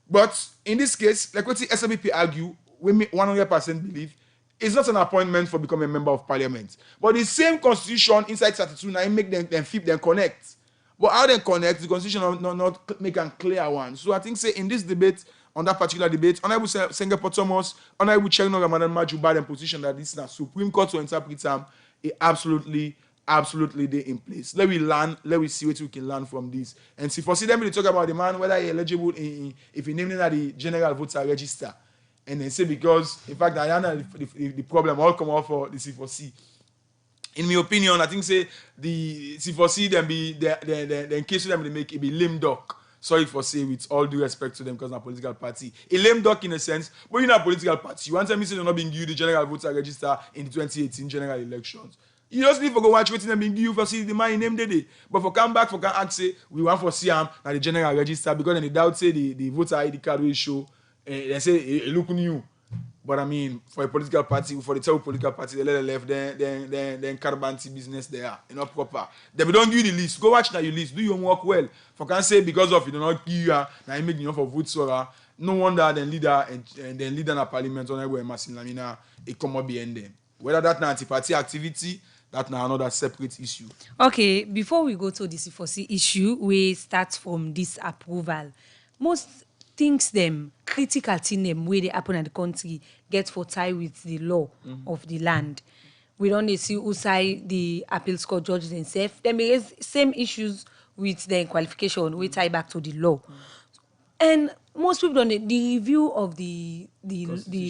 [SPEAKER 8] But in this case, like what the SLPP argue, we 100% believe, it's not an appointment for becoming a member of parliament. But the same constitution inside 32 now make them flip, them connect. But how they connect, the constitution not make a clear one. So I think say in this debate, on that particular debate, Honorable Senge Potomos, Honorable Cherno Ramadan Majuba, in position that this is a Supreme Court to interpret them, it absolutely absolutely they in place. Let we see what we can learn from this. And see, for them, they talk about the man, whether he eligible if he named in the general voter register. And they say because, in fact, I know the problem all come out for the C4C. In my opinion, I think say the C4C then be the in case of them they make it be lame duck. Sorry for saying with all due respect to them because they're a political party. A lame duck in a sense, but you're not a political party. You want to say they're not being given the general voter register in the 2018 general elections. You just need to go watch what them being given for see the man in name day. But for come back for can ask say we want for see him at the general register because then they doubt say the voter ID card will show they say it look new. But I mean, for a political party, for the two political party, they let them left, then Karbanti business there, you know, proper. They don't give you the list. Go watch now your list. Do your homework well. For can say because of you do not give you now you make enough of votes for no wonder then leader and then leader in a parliament on everywhere Masin Lamina it come up behind them. Whether that now anti-party activity, that now another separate issue.
[SPEAKER 7] Okay, before we go to the C4C issue, we start from this approval. Most things them critical thing them where they happen at the country get for tie with the law of the land. We don't see who side the appeals court judges themselves. They may raise same issues with their qualification. We tie back to the law. And most people don't the review of the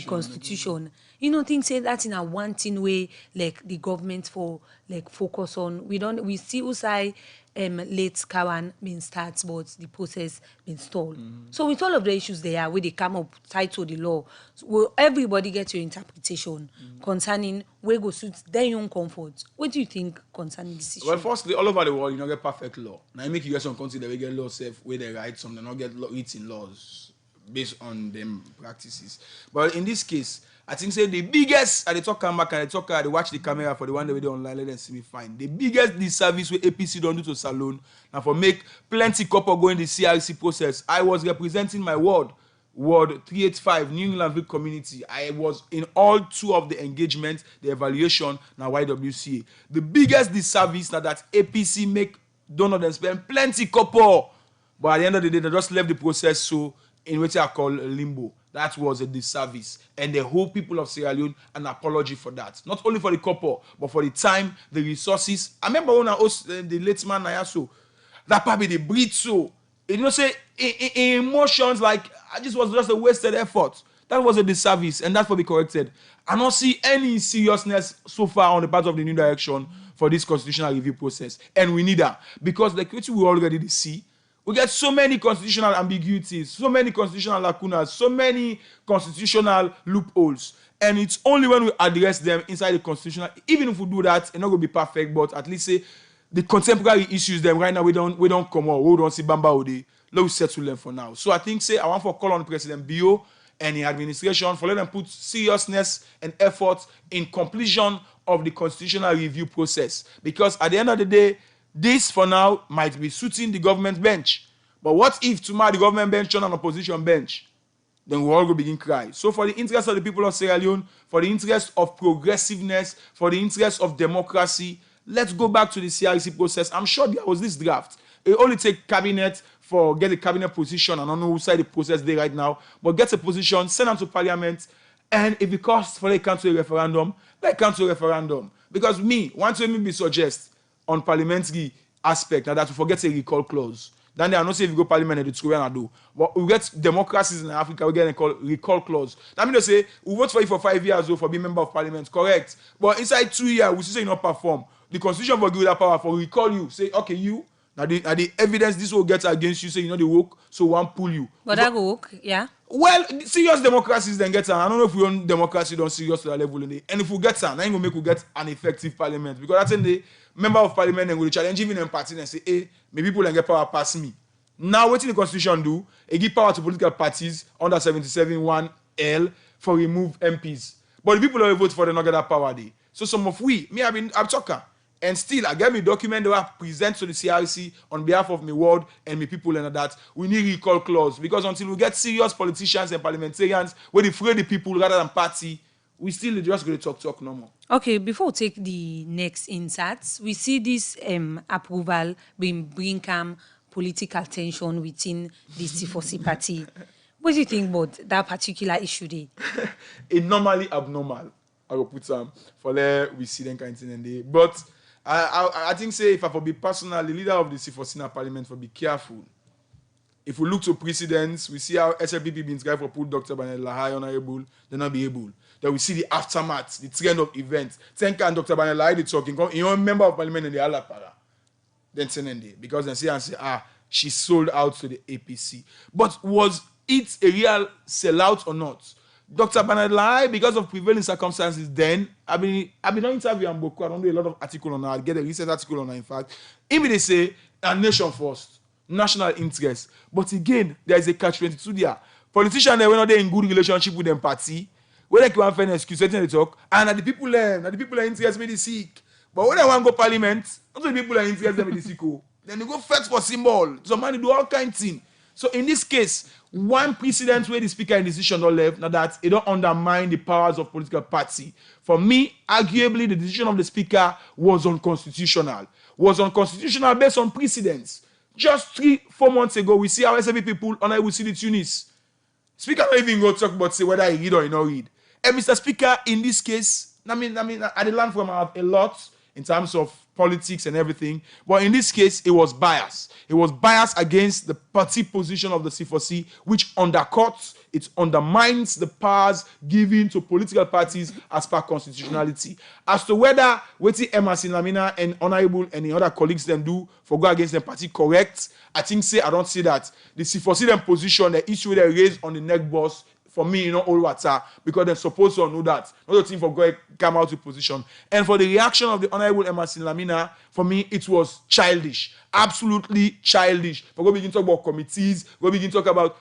[SPEAKER 7] constitution. You know, things say that in a one thing way, like the government for like focus on. We see who side late Kawan being starts, but the process being stalled. So with all of the issues there, where they come up tied to the law, so will everybody get your interpretation concerning where go suit their own comfort? What do you think concerning this issue?
[SPEAKER 8] Well, firstly, all over the world, you don't get perfect law. Now, you make you get some countries that we get law safe where they write some, they don't get written laws based on them practices. But in this case, I think say the biggest, and they talk come back and they watch the camera for the one that we do online, let them see me fine. The biggest disservice where APC don't do to Salone, now for make plenty couple go in the CRC process. I was representing my ward 385, New Englandville community. I was in all two of the engagement, the evaluation, now YWCA. The biggest disservice now that APC make, don't know them spend plenty couple, but at the end of the day, they just left the process so in what I call limbo. That was a disservice. And the whole people of Sierra Leone an apology for that. Not only for the couple, but for the time, the resources. I remember when I was the late man Nayaso, that probably they breathe so. You know, say emotions like this was just a wasted effort. That was a disservice, and that's what we corrected. I don't see any seriousness so far on the part of the new direction for this constitutional review process. And we need that. Because the critics we already see, we get so many constitutional ambiguities, so many constitutional lacunas, so many constitutional loopholes. And it's only when we address them inside the constitutional, even if we do that, it's not going to be perfect, but at least say the contemporary issues them right now, we don't come out, we don't see Bamba Ode, let us settle them for now. So I think say I want to call on President Bio and the administration for let them put seriousness and effort in completion of the constitutional review process. Because at the end of the day, this, for now, might be suiting the government bench. But what if tomorrow the government bench turn an opposition bench? Then we'll all go begin cry. So for the interest of the people of Sierra Leone, for the interest of progressiveness, for the interest of democracy, let's go back to the CRC process. I'm sure there was this draft. It only take cabinet for get a cabinet position. I don't know who side the process they right now, but get a position, send them to parliament, and if it costs for they cancel a referendum, they cancel a referendum. Because once we maybe suggest on parliamentary aspect, now that we forget a recall clause. Then they are not saying if you go parliament and do and do. But we get democracies in Africa, we get a recall clause. That means they say we vote for you for 5 years for being member of parliament, correct. But inside 2 years, we say you not perform. The constitution will give you that power for recall you. Say, okay, you now the evidence this will get against you, say you know the work, so one pull you.
[SPEAKER 7] But that go work, yeah.
[SPEAKER 8] Well, serious democracies then get on. I don't know if we own democracy don't serious to that level in it. And if we get on, then we make we get an effective parliament. Because that's in the member of parliament and will challenge even in party and say, hey, maybe people can get power past me. Now what the constitution do? It give power to political parties under 77(1)(L) for remove MPs. But the people who vote for them not get that power there. So some of I'm talking. And still, I get me document that I present to the CRC on behalf of my ward and my people and that. We need recall clause. Because until we get serious politicians and parliamentarians where they free the people rather than party, we still just going to talk no more.
[SPEAKER 7] Okay, before we take the next insights, we see this approval bring political tension within the C4C party. What do you think about that particular issue there?
[SPEAKER 8] It's normally abnormal. I will put some for there we see them kind of thing. But I think, say, if I for be personal, the leader of the C4C Parliament for be careful. If we look to precedents, we see how SLPP been trying for put Dr. Banel Lahai honorable, they're not be able. Then we see the aftermath, the trend of events. Thank you, Dr. Banel Lahai, the talking, you know, member of parliament in the Alapara. Then Senende, because they say, she sold out to the APC. But was it a real sellout or not? Dr. Banel Lahai, because of prevailing circumstances then, I've been on interview on Boko, I don't do a lot of article on her, I'll get a recent article on her, in fact. Even they say, a nation first. National interest. But again, there is a catch-22 there. Politicians, they were not in good relationship with them party. When they can find an excuse, they talk. And the people are interested in the sick. But when they want to go parliament, not the people are interested in the sick. Then they go fetch for symbol. So man, they do all kinds of things. So in this case, one precedent where the speaker in decision not left, now that it don't undermine the powers of political party. For me, arguably, the decision of the speaker was unconstitutional. Was unconstitutional based on precedents. Just 3-4 months ago, we see how SLP people unable to see the Tunis. Speaker not even go talk about say whether he read or he not read. And Mr. Speaker, in this case, I learned from a lot in terms of politics and everything. But in this case, it was bias. It was bias against the party position of the C4C, which undercuts, it undermines the powers given to political parties as per constitutionality. As to whether what Emerson Lamina and Honorable and the other colleagues then do for go against the party correct, I don't see that. The C4C then position, the issue they raised on the neck boss, for me, all water, because they're supposed to know that. Not the thing for going come out to position. And for the reaction of the Honorable Emerson Lamina, for me, it was childish. Absolutely childish. But go begin to talk about committees, go begin to talk about,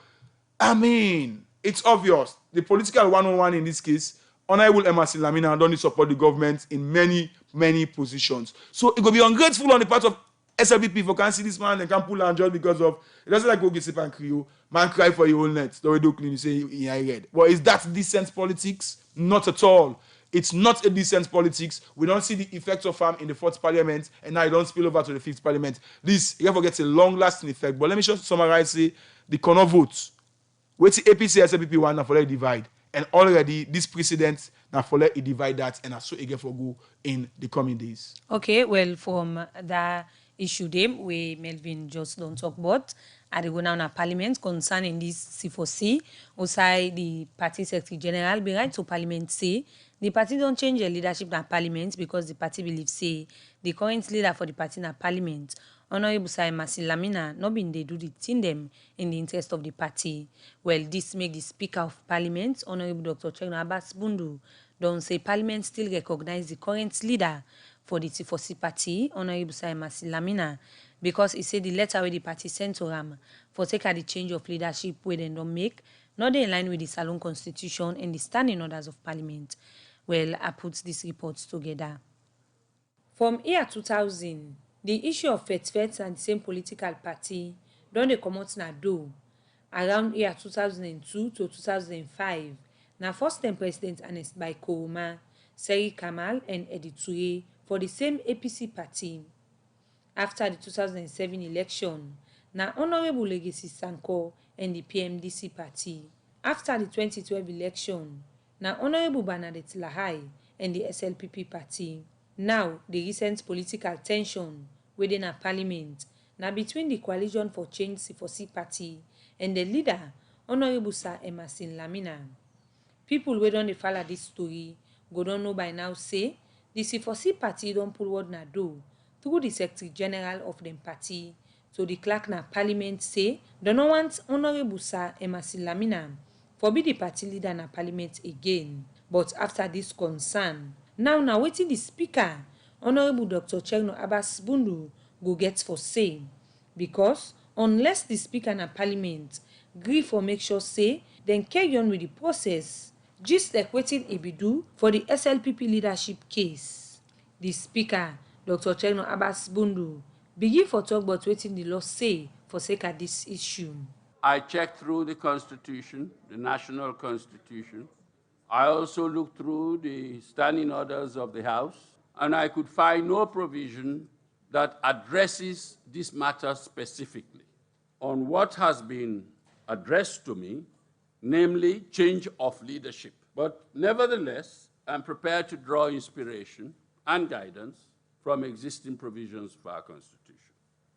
[SPEAKER 8] it's obvious. The political one-on-one in this case, Honorable Emerson Lamina don't support the government in many, many positions. So it will be ungrateful on the part of SLPP for can't see this man and can't pull and just because of it doesn't like go get sip and Creole. Man cry for your whole net. Don't do clean, you say he read. Well, is that decent politics? Not at all. It's not a decent politics. We don't see the effects of harm in the 4th parliament, and now it don't spill over to the 5th parliament. This, you forget, a long-lasting effect. But let me just summarize, say, the corner votes. Wait till APC, SLPP one, now for let divide. And already, this precedent, now for let it divide that, and so again for go in the coming days.
[SPEAKER 7] Okay, well, from the issue them where Melvin just don't talk about, I go now na parliament concerning this C4C. Also, the party secretary general be right to parliament say the party don't change the leadership na parliament because the party believes say the current leader for the party na parliament, Honorable Emerson Lamina, not been they do the thing them in the interest of the party. Well, this make the Speaker of Parliament, Honorable Dr. Chegno Abbas Bundu, don't say parliament still recognize the current leader for the C4C party, Honorable Emerson Lamina, because he said the letter where the party sent to him for take the change of leadership where they don't make, not in line with the Salon Constitution and the standing orders of Parliament. Well, I put these reports together. From year 2000, the issue of FET and the same political party don't they come out na do. Around year 2002 to 2005, na first-time President announced by Kourouma, Seri Kamal and Edi Toure for the same APC party. After the 2007 election, na Honorable Legacy Sanko and the PMDC party. After the 2012 election, na Honorable Bernadette Lahai and the SLPP party. Now, the recent political tension within a parliament, na between the Coalition for Change C4C party and the leader, Honorable Sir Emerson Lamina. People who don't follow this story go don't know by now say the C4C party don't pull word na do through the Secretary General of them party to the clerk na parliament say don't want Honorable Sir Emerson Lamina forbid the party leader na parliament again. But after this concern, now waiting the speaker, Honorable Dr. Chegno Abbas Bundu go get for say, because unless the speaker na parliament agree for make sure say, then carry on with the process, just like waiting a do for the SLPP leadership case. The speaker, Dr. Chegno Abbas Bundu, begin for talk about waiting the law say for sake of this issue.
[SPEAKER 6] I checked through the Constitution, the National Constitution. I also looked through the standing orders of the House, and I could find no provision that addresses this matter specifically. On what has been addressed to me, namely change of leadership. But nevertheless, I'm prepared to draw inspiration and guidance from existing provisions of our Constitution.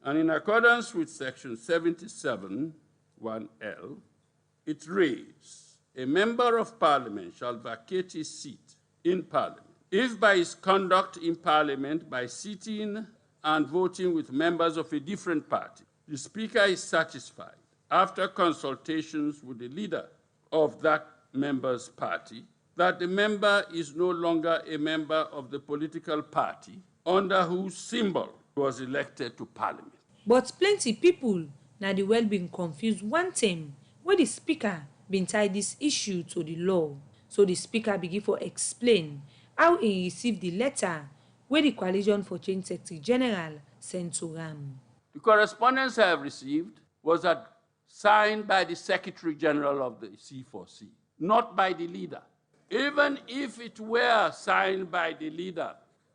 [SPEAKER 6] And in accordance with Section 77, 1L, it reads, a member of Parliament shall vacate his seat in Parliament if by his conduct in Parliament, by sitting and voting with members of a different party, the Speaker is satisfied, after consultations with the leader of that member's party, that the member is no longer a member of the political party under whose symbol he was elected to Parliament.
[SPEAKER 7] But plenty people now the well been confused one time where the Speaker been tied this issue to the law. So the Speaker begin for explain how he received the letter where the Coalition for Change Secretary General sent to him.
[SPEAKER 6] The correspondence I have received was signed by the Secretary General of the C4C, not by the leader. Even if it were signed by the leader,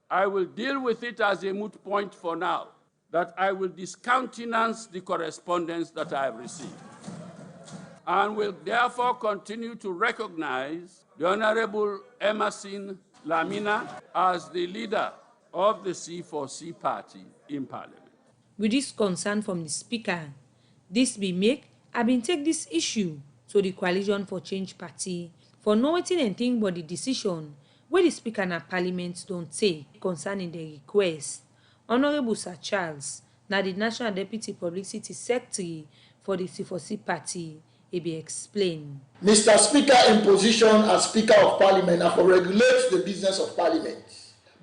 [SPEAKER 6] I will deal with it as a moot point for now, that I will discountenance the correspondence that I have received, and will therefore continue to recognize the Honorable Emerson Lamina as the leader of the C4C party in Parliament.
[SPEAKER 7] With this concern from the Speaker, this be make, I been take this issue to the Coalition for Change party for no anything but the decision where the Speaker na Parliament don't take concerning the request. Honorable Sir Charles, na the National Deputy Publicity Secretary for the C4C party, he be explained.
[SPEAKER 17] Mr. Speaker in position as Speaker of Parliament and for regulate the business of Parliament,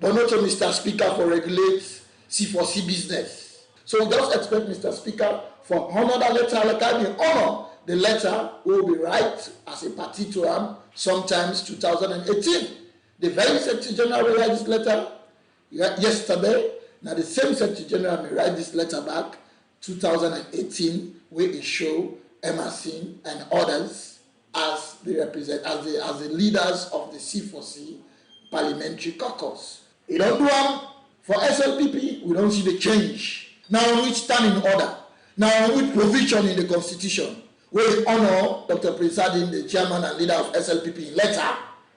[SPEAKER 17] but not to Mr. Speaker for regulate C4C business. So we just expect Mr. Speaker for honor that letter, like I mean honor the letter will be right as a party to him sometimes 2018. The very Secretary General will write this letter yesterday. Now the same Secretary General may write this letter back 2018 where it show Emerson and others as the as the leaders of the C4C parliamentary caucus. You don't do them for SLPP, we don't see the change. Now we stand in order. Now with provision in the Constitution, we honor Dr. Presadin, the chairman and leader of SLPP, letter.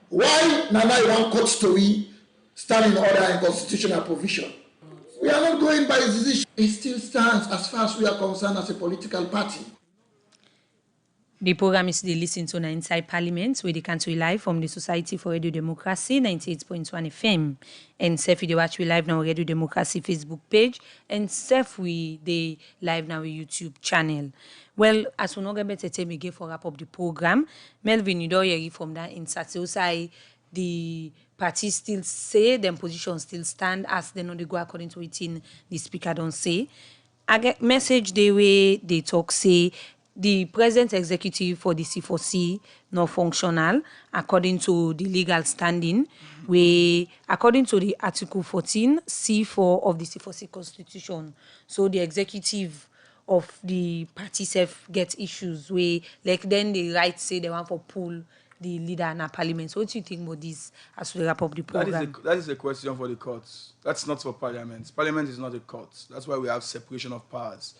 [SPEAKER 17] Why Nana Iran court story stand in order and constitutional provision? We are not going by his decision. It still stands as far as we are concerned as a political party.
[SPEAKER 7] The program is the listen to Inside Parliament, where they can see live from the Society for Radio Democracy, 98.1 FM. And Sef, they watch we live now on Radio Democracy Facebook page. And Sef, we they live now on YouTube channel. Well, as we know, better time again for wrap up the program. Melvin, you don't hear from that in Saturday. The party still say them positions still stand as they know they go according to it in the Speaker don't say. I get message the way they talk say. The present executive for the C4C not functional according to the legal standing, where according to the Article 14 C4 of the C4C Constitution. So the executive of the party self get issues where like then the right say they want for pull the leader in a parliament. So what do you think about this as we wrap up the program?
[SPEAKER 8] That is a question for the courts. That's not for parliament. Parliament is not a court. That's why we have separation of powers.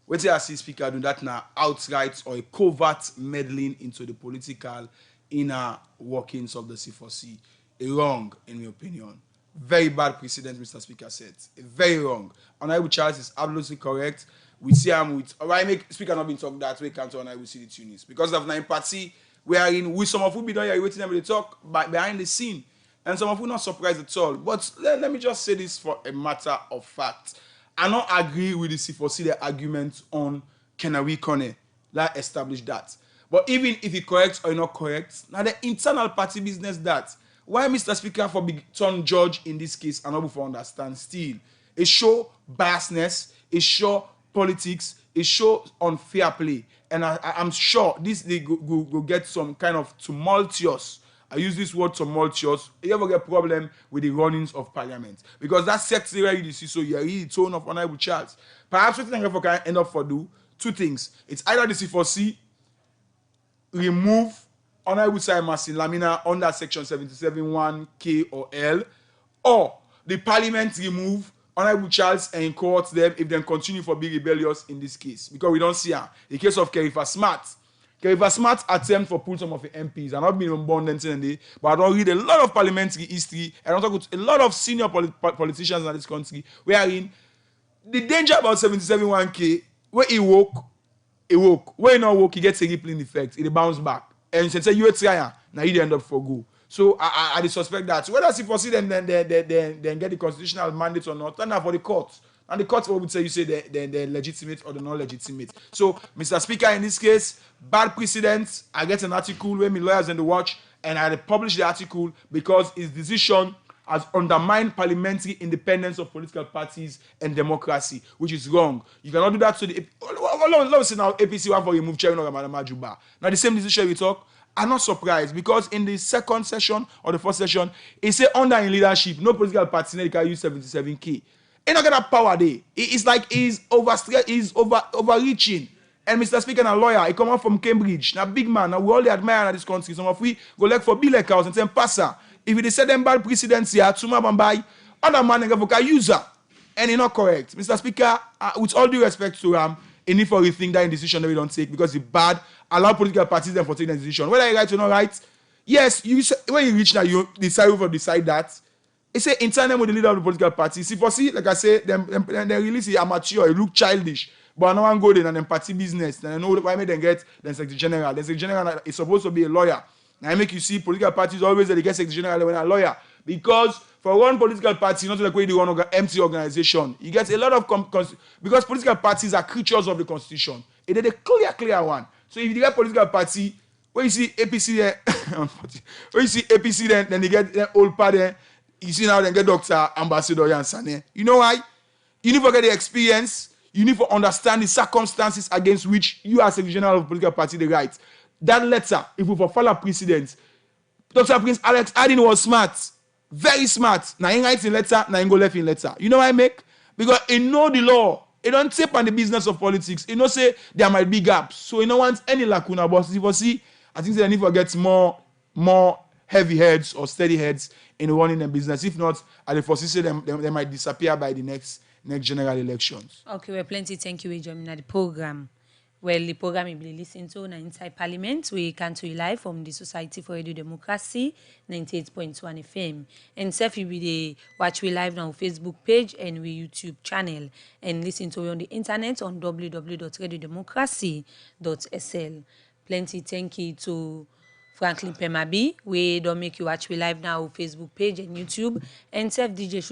[SPEAKER 8] What I see Speaker do that now outright or a covert meddling into the political inner workings of the C4C. A wrong, in my opinion. Very bad precedent, Mr. Speaker said. Very wrong. Honorable Charles is absolutely correct. We see him with, or I make Speaker not been talk that way, can't Honorable see the Tunis. Because of 9 party, we are in, with some of who be done here, waiting them to talk behind the scene. And some of who not surprised at all. But let me just say this for a matter of fact. I don't agree with the C4C the argument on Kenawi Kone. Let's establish that. But even if it's correct or not correct, now the internal party business that. Why Mr. Speaker for big turn judge in this case and not for understand still. It show biasness, it show politics, it show unfair play. And I'm sure this they go get some kind of tumultuous. I use this word tumultuous. You ever get problem with the runnings of parliament? Because that secretary where you see, so you read the tone of Honorable Charles. Perhaps what you can end up for do two things. It's either the C4C remove Honorable Emerson Lamina under section 77(1) or L, or the parliament remove Honorable Charles and court them if they continue for being rebellious in this case. Because we don't see her. In the case of Kerifa Smart, Okay, if a smart attempt for pull some of the MPs, I'm not being abundant in the, but I don't read a lot of parliamentary history, and I don't talk to a lot of senior politicians in this country, wherein the danger about 77-1K, where he woke, where he not woke, he gets a rippling effect, it bounce back. And you say, you try, now he end up for go. So I suspect that. So whether he foresee them then get the constitutional mandate or not, turn out for the courts. And the court would say, you say they're legitimate or they're not legitimate. So, Mr. Speaker, in this case, bad precedent. I get an article where my lawyers in the watch, and I publish the article because his decision has undermined parliamentary independence of political parties and democracy, which is wrong. You cannot do that to the... Let's say now APC want to remove Chairman of Madam Ajuba. Now, the same decision we talk, I'm not surprised because in the second session or the first session, it said under in leadership, no political party can use 77K. He not get that power there. It's like he's overreaching. And Mr. Speaker, a lawyer, he come out from Cambridge. Now big man, now we all admire in this country. Some of we go like for Bill House and say, Passer, if they say them bad precedents here, Tuma Bambai, other man and a user. And it's not correct. Mr. Speaker, with all due respect to him, he need for rethink that decision that we don't take because it's bad. Allow political parties them for taking a decision. Whether you right or not right, yes, when you reach now, you decide who decide that. It's say in tandem with the leader of the political party. See, like I say, them release the amateur, it look childish. But no one go there and then party business. Then I know why make them get the Secretary General. The Secretary General is supposed to be a lawyer. Now I make you see political parties always they get Secretary General when a lawyer. Because for one political party, not like when you want to empty organization, you get a lot of because political parties are creatures of the Constitution. It is a clear one. So if you get political party, when you see APC there, when you see APC then they get the old party. You see now they get Dr. Ambassador Yansane. You know why? You need to get the experience. You need to understand the circumstances against which you as a general of political party the right. That letter, if we follow precedent, Dr. Prince Alex Adin was smart, very smart. Now he writes in letter, now he go left in letter. You know why I make? Because he know the law. He don't tip on the business of politics. He know say there might be gaps. So he don't want any lacuna. But if you see, I think they need to get more heavy heads or steady heads in running the business. If not, I foresee say they might disappear by the next general elections.
[SPEAKER 7] Okay, well, plenty. Thank you for joining the program. Well, the program you will listen to now inside Parliament. We can to you live from the Society for Radio Democracy, 98.1 FM. And self you will watch we live on Facebook page and we YouTube channel. And listen to we on the internet on www.radiodemocracy.sl. Plenty thank you to Franklin Pemabi. We don't make you watch we live now on Facebook page and YouTube. And self DJ Sugar.